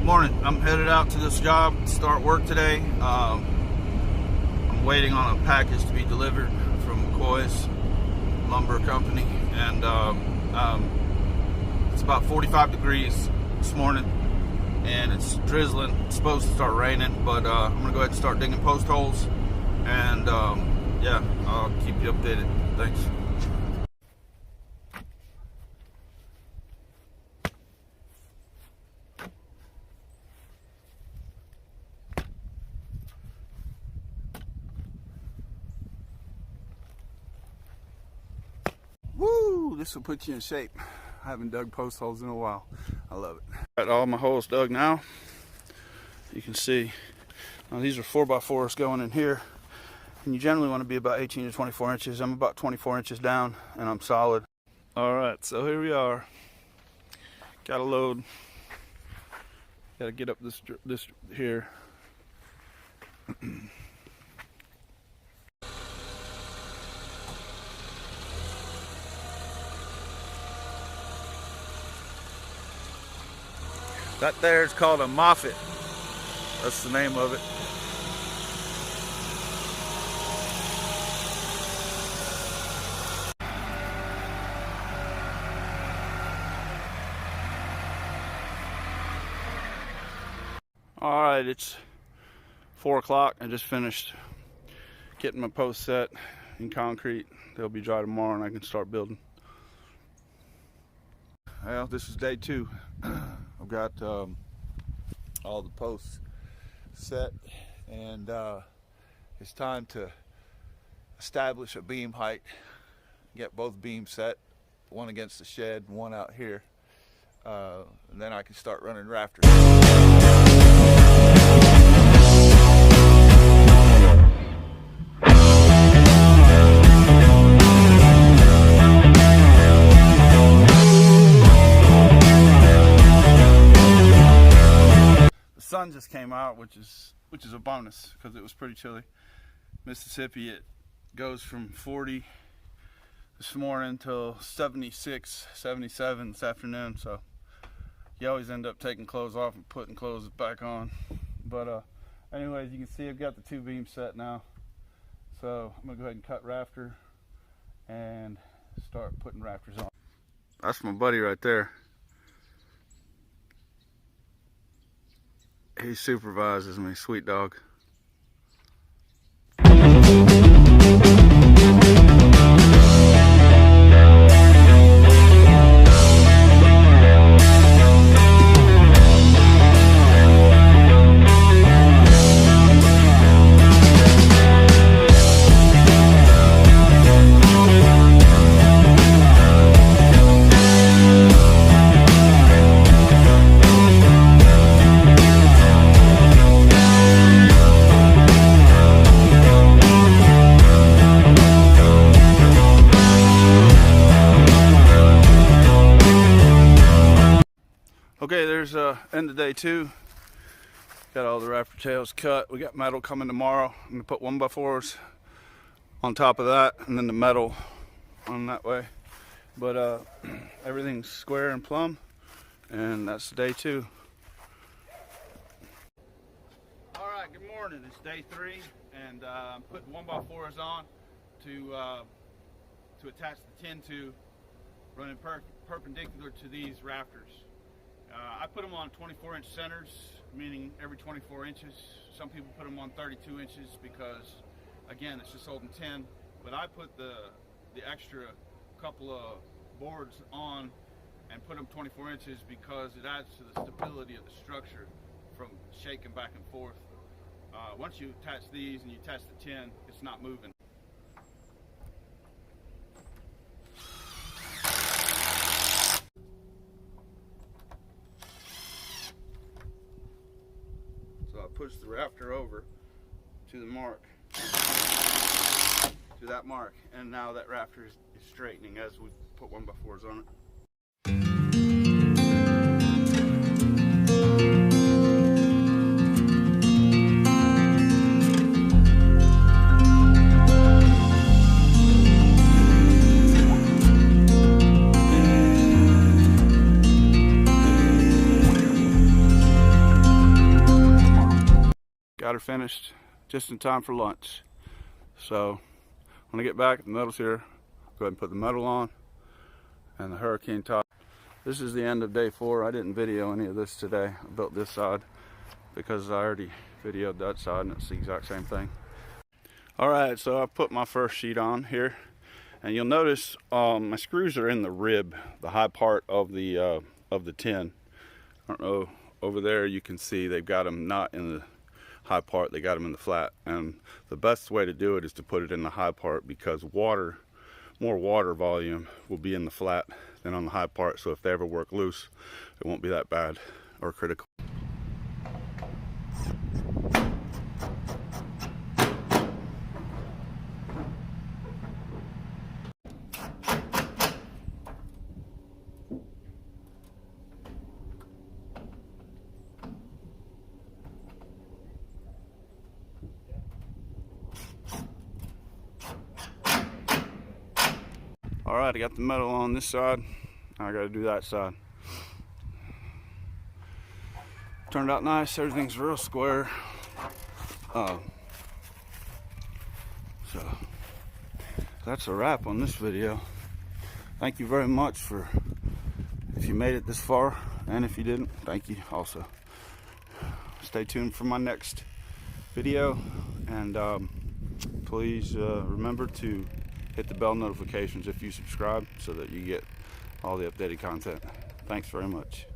Morning. I'm headed out to this job to start work today. I'm waiting on a package to be delivered from McCoy's lumber company, and it's about 45 degrees this morning, and it's drizzling. It's supposed to start raining, but I'm gonna go ahead and start digging post holes, and yeah, I'll keep you updated. Thanks. Woo! This will put you in shape. I haven't dug post holes in a while. I love it. Got all my holes dug now. You can see now these are 4x4s going in here, and you generally want to be about 18 to 24 inches. I'm about 24 inches down, and I'm solid. All right, so here we are. Got to load. Got to get up this here. That there is called a Moffat. That's the name of it. All right, it's 4 o'clock. I just finished getting my posts set in concrete. They'll be dry tomorrow, and I can start building. Well, this is day 2. I've got all the posts set, and it's time to establish a beam height. Get both beams set, one against the shed, one out here, and then I can start running rafters. The sun just came out, which is a bonus because it was pretty chilly. Mississippi, it goes from 40 this morning till 76, 77 this afternoon, so you always end up taking clothes off and putting clothes back on. But anyways, you can see I've got the 2 beams set now, so I'm gonna go ahead and cut rafter and start putting rafters on. That's my buddy right there. He supervises me, sweet dog. Okay, there's end of day 2. Got all the rafter tails cut. We got metal coming tomorrow. I'm gonna put 1x4s on top of that, and then the metal on that way. But everything's square and plumb, and that's day 2. All right, good morning. It's day 3, and I'm putting 1x4s on to attach the tin to, running perpendicular to these rafters. I put them on 24-inch centers, meaning every 24 inches. Some people put them on 32 inches because, again, it's just holding tin. But I put the extra couple of boards on and put them 24 inches because it adds to the stability of the structure from shaking back and forth. Once you attach these and you attach the tin, it's not moving. So I push the rafter over to the mark, to that mark, and now that rafter is straightening as we put 1x4s on it. got her finished just in time for lunch. So when I get back, the metal's here. Go ahead and put the metal on and the hurricane top. This is the end of day 4. I didn't video any of this today. I built this side because I already videoed that side and it's the exact same thing. Alright, so I put my first sheet on here, and you'll notice my screws are in the rib, the high part of the tin. I don't know, over there you can see they've got them not in the high part, they got them in the flat. And the best way to do it is to put it in the high part, because more water volume will be in the flat than on the high part. So if they ever work loose, it won't be that bad or critical. All right, I got the metal on this side. Now I got to do that side. Turned out nice. Everything's real square. So that's a wrap on this video. Thank you very much if you made it this far, and if you didn't, thank you also. Stay tuned for my next video, and please remember to hit the bell notifications if you subscribe, so that you get all the updated content. Thanks very much.